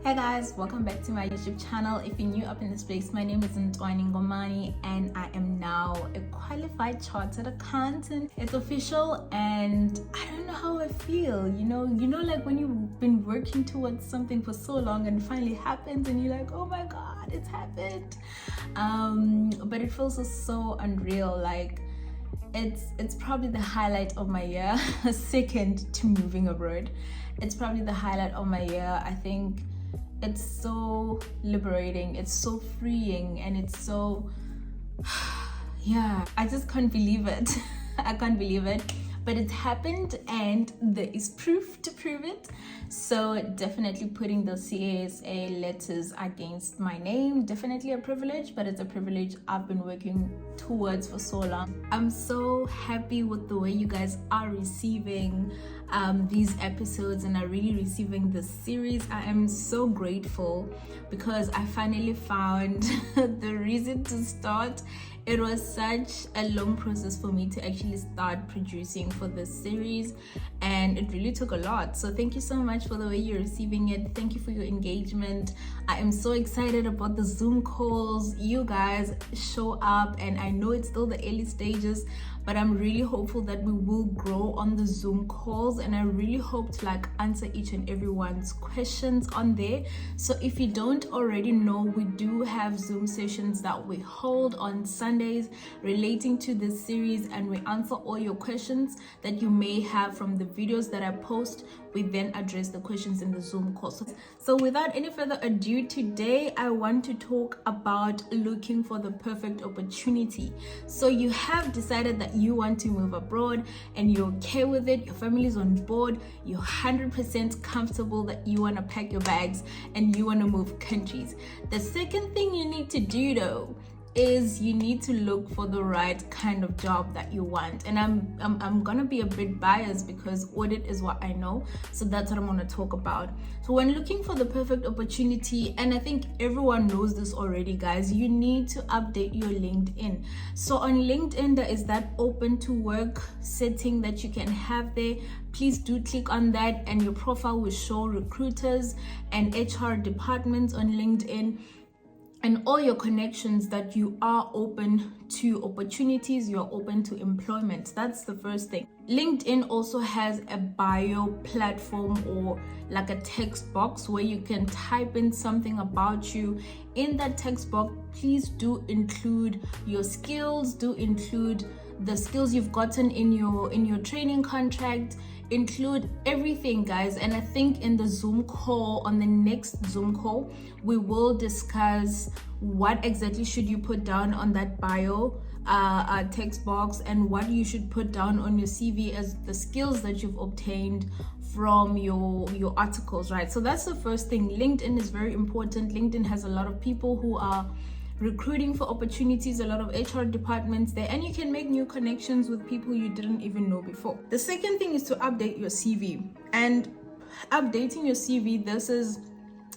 Hey guys, welcome back to my YouTube channel. If you're new up in this place, my name is ntwaniengomane and I am now a qualified chartered accountant. It's official and I don't know how I feel. You know like when you've been working towards something for so long and it finally happens and you're like, oh my god, it's happened. But it feels so unreal. Like it's probably the highlight of my year, second to moving abroad. It's probably the highlight of my year. I think it's so liberating, it's so freeing, and it's so yeah, I just can't believe it. I can't believe it, but it happened and there is proof to prove it. So definitely putting the CASA letters against my name, definitely a privilege, but it's a privilege I've been working towards for so long. I'm so happy with the way you guys are receiving these episodes and are really receiving this series. I am so grateful because I finally found the reason to start. It was such a long process for me to actually start producing for this series, and it really took a lot. So thank you so much for the way you're receiving it. Thank you for your engagement. I am so excited about the Zoom calls. You guys show up, and I know it's still the early stages, but I'm really hopeful that we will grow on the Zoom calls, and I really hope to answer each and everyone's questions on there. So if you don't already know, we do have Zoom sessions that we hold on Sundays relating to this series, and we answer all your questions that you may have from the videos that I post. We then address the questions in the Zoom call. So without any further ado, today I want to talk about looking for the perfect opportunity. So you have decided that you want to move abroad and you're okay with it, your family's on board, you're 100% comfortable that you want to pack your bags and you want to move countries. The second thing you need to do though is you need to look for the right kind of job that you want. And I'm gonna be a bit biased because audit is what I know, so that's what I'm gonna talk about. So when looking for the perfect opportunity, and I think everyone knows this already guys, you need to update your LinkedIn. So on LinkedIn there is that open to work setting that you can have there. Please do click on that and your profile will show recruiters and HR departments on LinkedIn and all your connections that you are open to opportunities, you're open to employment. That's the first thing. LinkedIn also has a bio platform or like a text box where you can type in something about you. In that text box, please do include your skills, do include the skills you've gotten in your training contract. Include everything guys, and I think in the Zoom call, on the next Zoom call, we will discuss what exactly should you put down on that bio text box and what you should put down on your CV as the skills that you've obtained from your articles, right? So that's the first thing. LinkedIn is very important. LinkedIn has a lot of people who are recruiting for opportunities, a lot of HR departments there, and you can make new connections with people you didn't even know before. The second thing is to update your CV. And updating your CV, this is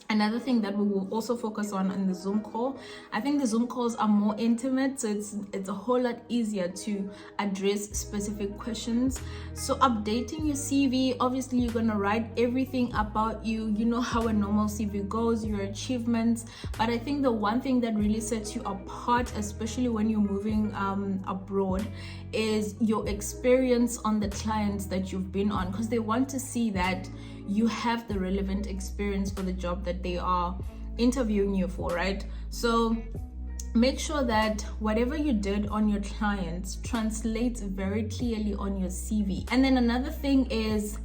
another thing that we will also focus on in the Zoom call. I think the Zoom calls are more intimate, so it's a whole lot easier to address specific questions. So updating your CV, obviously you're gonna write everything about you. You know how a normal CV goes, your achievements. But I think the one thing that really sets you apart, especially when you're moving abroad, is your experience on the clients that you've been on, because they want to see that you have the relevant experience for the job that they are interviewing you for, right? So make sure that whatever you did on your clients translates very clearly on your CV. And then another thing is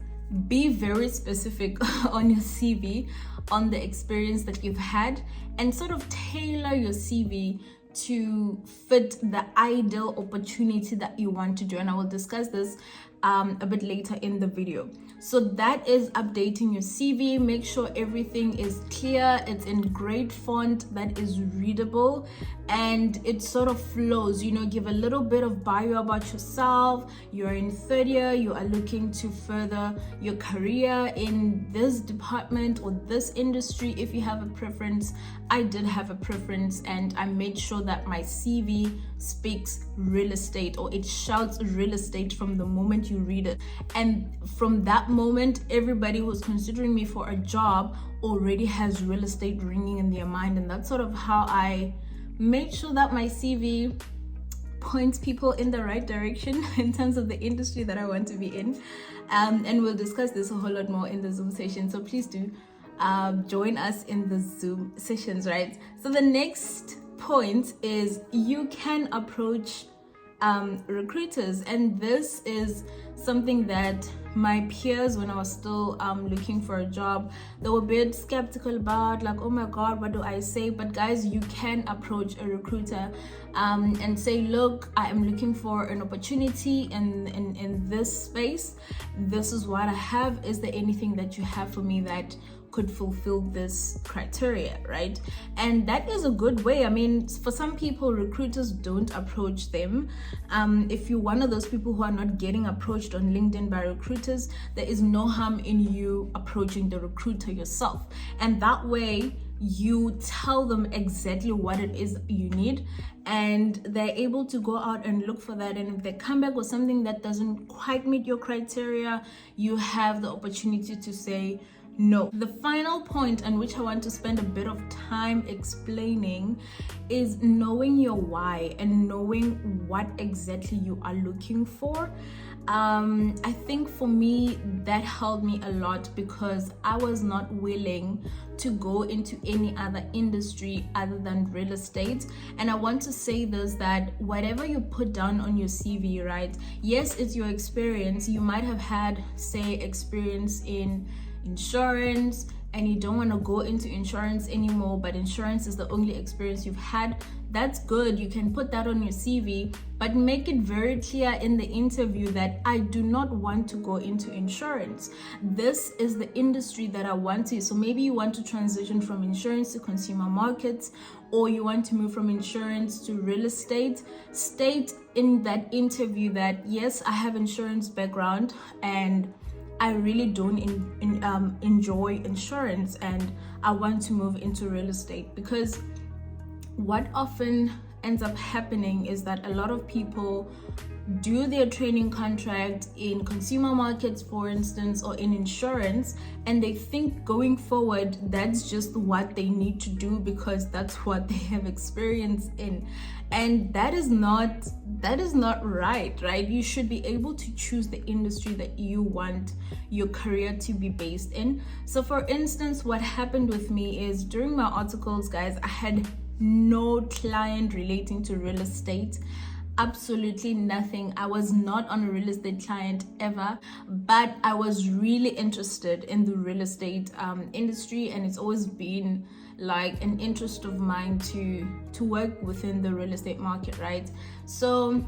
be very specific on your CV, on the experience that you've had, and sort of tailor your CV to fit the ideal opportunity that you want to do. And I will discuss this a bit later in the video. So that is updating your CV. Make sure everything is clear, it's in great font that is readable, and it sort of flows. Give a little bit of bio about yourself. You're in third year, you are looking to further your career in this department or this industry. If you have a preference, I did have a preference, and I made sure that my CV speaks real estate, or it shouts real estate from the moment you read it. And from that moment, everybody who's considering me for a job already has real estate ringing in their mind. And that's sort of how I made sure that my CV points people in the right direction in terms of the industry that I want to be in. And we'll discuss this a whole lot more in the Zoom session. So please do join us in the Zoom sessions, right? So the next point is you can approach recruiters, and this is something that my peers, when I was still looking for a job, they were a bit skeptical about, like, oh my god, what do I say? But guys, you can approach a recruiter and say, look, I am looking for an opportunity in this space. This is what I have. Is there anything that you have for me that could fulfill this criteria, right? And that is a good way. I mean, for some people, recruiters don't approach them. If you're one of those people who are not getting approached on LinkedIn by recruiters, there is no harm in you approaching the recruiter yourself. And that way, you tell them exactly what it is you need, and they're able to go out and look for that. And if they come back with something that doesn't quite meet your criteria, you have the opportunity to say no. The final point, on which I want to spend a bit of time explaining, is knowing your why and knowing what exactly you are looking for. I think for me, that helped me a lot because I was not willing to go into any other industry other than real estate. And I want to say this, that whatever you put down on your CV, right? Yes, it's your experience. You might have had, say, experience in insurance, and you don't want to go into insurance anymore, but insurance is the only experience you've had. That's good. You can put that on your CV, but make it very clear in the interview that I do not want to go into insurance. This is the industry that I want to. So maybe you want to transition from insurance to consumer markets, or you want to move from insurance to real estate. State in that interview that, yes, I have insurance background and I really don't enjoy insurance, and I want to move into real estate. Because what often ends up happening is that a lot of people do their training contract in consumer markets, for instance, or in insurance, and they think going forward that's just what they need to do because that's what they have experience in. And that is not right? You should be able to choose the industry that you want your career to be based in. So for instance, what happened with me is during my articles, guys, I had no client relating to real estate. Absolutely nothing. I was not on a real estate client ever, but I was really interested in the real estate industry, and it's always been like an interest of mine to work within the real estate market, right? So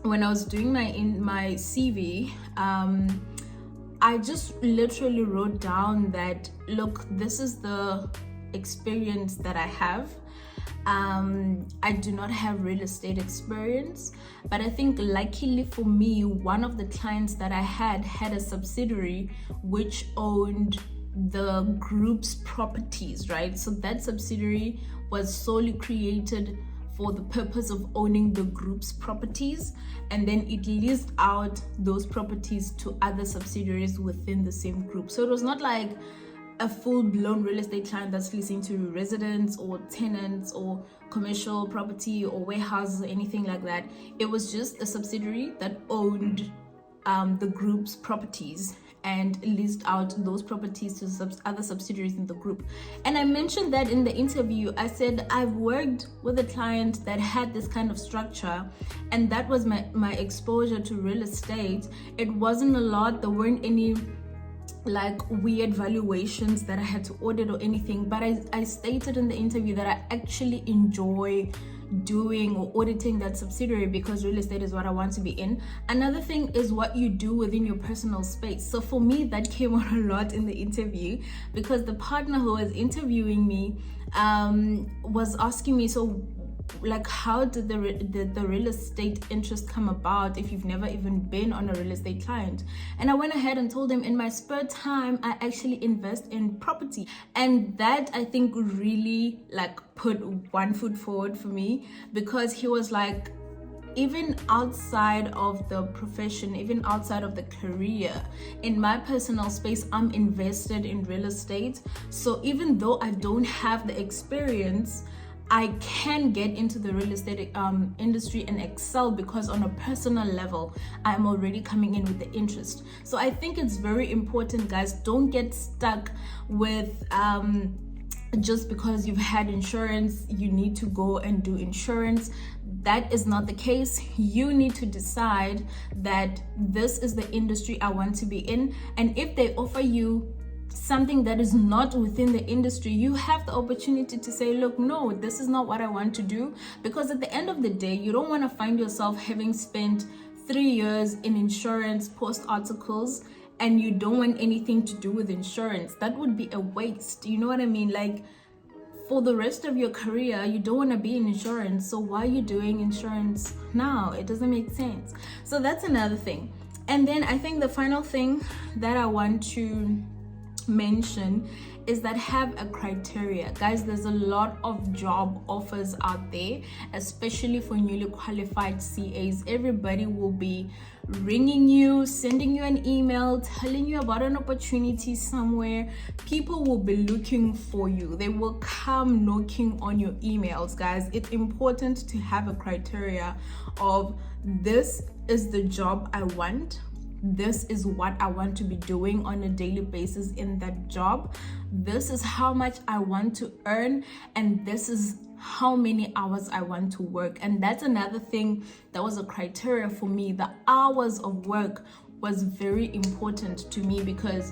when I was doing my CV, I just literally wrote down that, look, this is the experience that I have. I do not have real estate experience, but I think luckily for me, one of the clients that I had a subsidiary which owned the group's properties, right? So that subsidiary was solely created for the purpose of owning the group's properties, and then it leased out those properties to other subsidiaries within the same group. So it was not like a full-blown real estate client that's leasing to residents or tenants or commercial property or warehouses or anything like that. It was just a subsidiary that owned the group's properties and leased out those properties to other subsidiaries in the group. And I mentioned that in the interview. I said I've worked with a client that had this kind of structure, and that was my exposure to real estate. It wasn't a lot. There weren't any like weird valuations that I had to audit or anything, but I stated in the interview that I actually enjoy doing or auditing that subsidiary because real estate is what I want to be in. Another thing is what you do within your personal space. So for me, that came out a lot in the interview because the partner who was interviewing me was asking me, so like, how did the real estate interest come about if you've never even been on a real estate client? And I went ahead and told him in my spare time I actually invest in property, and that I think really like put one foot forward for me, because he was like, even outside of the profession, even outside of the career, in my personal space, I'm invested in real estate. So even though I don't have the experience, I can get into the real estate industry and excel, because on a personal level, I'm already coming in with the interest. So I think it's very important, guys, don't get stuck with just because you've had insurance, you need to go and do insurance. That is not the case. You need to decide that this is the industry I want to be in. And if they offer you something that is not within the industry, you have the opportunity to say, look, no, this is not what I want to do. Because at the end of the day, you don't want to find yourself having spent 3 years in insurance post articles and you don't want anything to do with insurance. That would be a waste. You know what I mean? Like, for the rest of your career, you don't want to be in insurance. So why are you doing insurance now? It doesn't make sense. So that's another thing. And then I think the final thing that I want to mention is that have a criteria. Guys, there's a lot of job offers out there, especially for newly qualified CAs. Everybody will be ringing you, sending you an email, telling you about an opportunity somewhere. People will be looking for you. They will come knocking on your emails. Guys, it's important to have a criteria of, this is the job I want. This is what I want to be doing on a daily basis in that job. This is how much I want to earn, and this is how many hours I want to work. And that's another thing that was a criteria for me. The hours of work was very important to me, because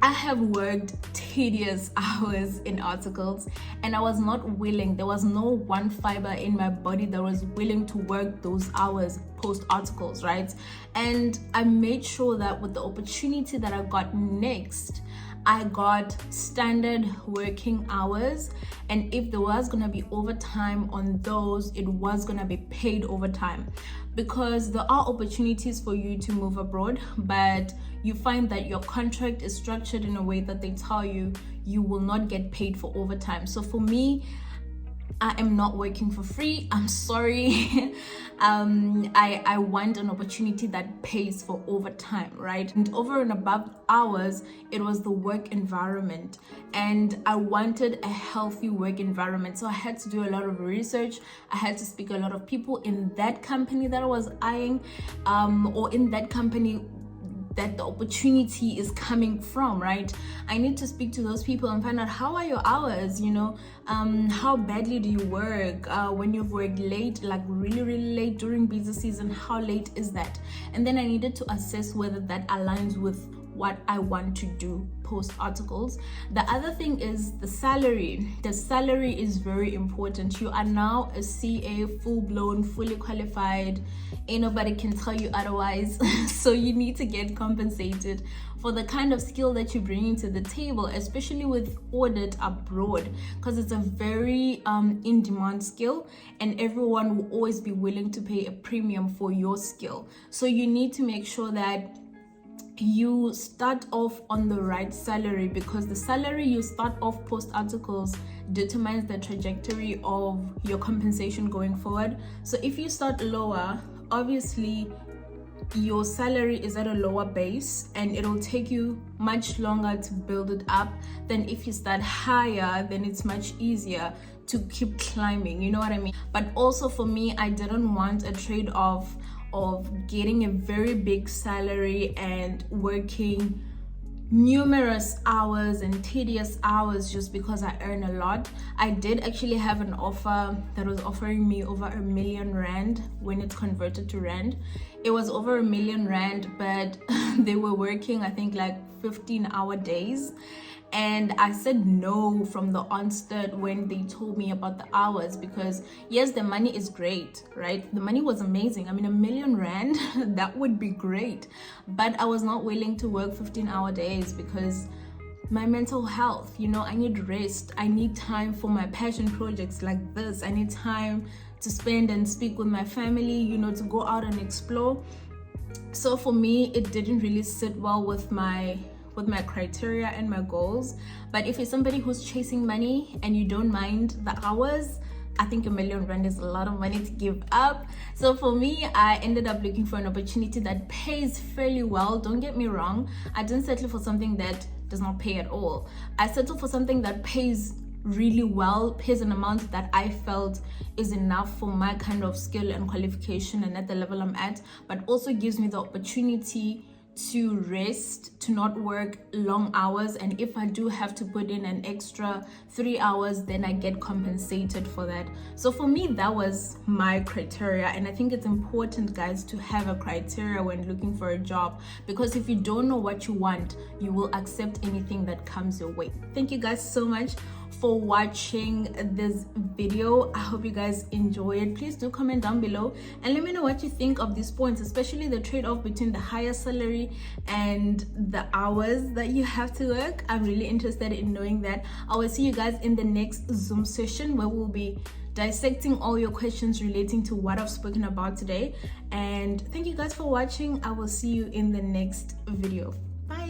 I have worked tedious hours in articles, and I was not willing. There was no one fiber in my body that was willing to work those hours post articles, right? And I made sure that with the opportunity that I got next, I got standard working hours, and if there was gonna be overtime on those, it was gonna be paid overtime. Because there are opportunities for you to move abroad, but you find that your contract is structured in a way that they tell you you will not get paid for overtime. So for me, I am not working for free. I'm sorry. I want an opportunity that pays for overtime, right? And over and above hours, it was the work environment. And I wanted a healthy work environment. So I had to do a lot of research. I had to speak to a lot of people in that company that I was eyeing, or in that company that the opportunity is coming from, right? I need to speak to those people and find out, how are your hours, you know? How badly do you work? When you've worked late, like really, really late during busy season, how late is that? And then I needed to assess whether that aligns with what I want to do post articles. The other thing is the salary. The salary is very important. You are now a CA, full-blown, fully qualified. Ain't nobody can tell you otherwise. So you need to get compensated for the kind of skill that you're bringing to the table, especially with audit abroad, because it's a very in-demand skill, and everyone will always be willing to pay a premium for your skill. So you need to make sure that you start off on the right salary, because the salary you start off post articles determines the trajectory of your compensation going forward. So if you start lower, obviously your salary is at a lower base, and it'll take you much longer to build it up than if you start higher. Then it's much easier to keep climbing, you know what I mean? But also for me, I didn't want a trade-off of getting a very big salary and working numerous hours and tedious hours just because I earn a lot. I did actually have an offer that was offering me over R1 million when it's converted to rand. It was over R1 million, but they were working, I think, like 15-hour days. And I said no from the onset when they told me about the hours, because yes, the money is great, right? The money was amazing. I mean, R1 million, that would be great. But I was not willing to work 15-hour days because my mental health, you know, I need rest. I need time for my passion projects like this. I need time to spend and speak with my family, you know, to go out and explore. So for me, it didn't really sit well with my criteria and my goals. But if you're somebody who's chasing money and you don't mind the hours, I think R1,000,000 is a lot of money to give up. So for me, I ended up looking for an opportunity that pays fairly well. Don't get me wrong, I didn't settle for something that does not pay at all. I settled for something that pays really well, pays an amount that I felt is enough for my kind of skill and qualification and at the level I'm at, but also gives me the opportunity to rest, to not work long hours, and if I do have to put in an extra 3 hours, then I get compensated for that. So for me, that was my criteria, and I think it's important, guys, to have a criteria when looking for a job, because if you don't know what you want, you will accept anything that comes your way. Thank you guys so much for watching this video. I hope you guys enjoy it. Please do comment down below and let me know what you think of these points, especially the trade-off between the higher salary and the hours that you have to work. I'm really interested in knowing that. I will see you guys in the next Zoom session where we'll be dissecting all your questions relating to what I've spoken about today. And thank you guys for watching. I will see you in the next video. Bye.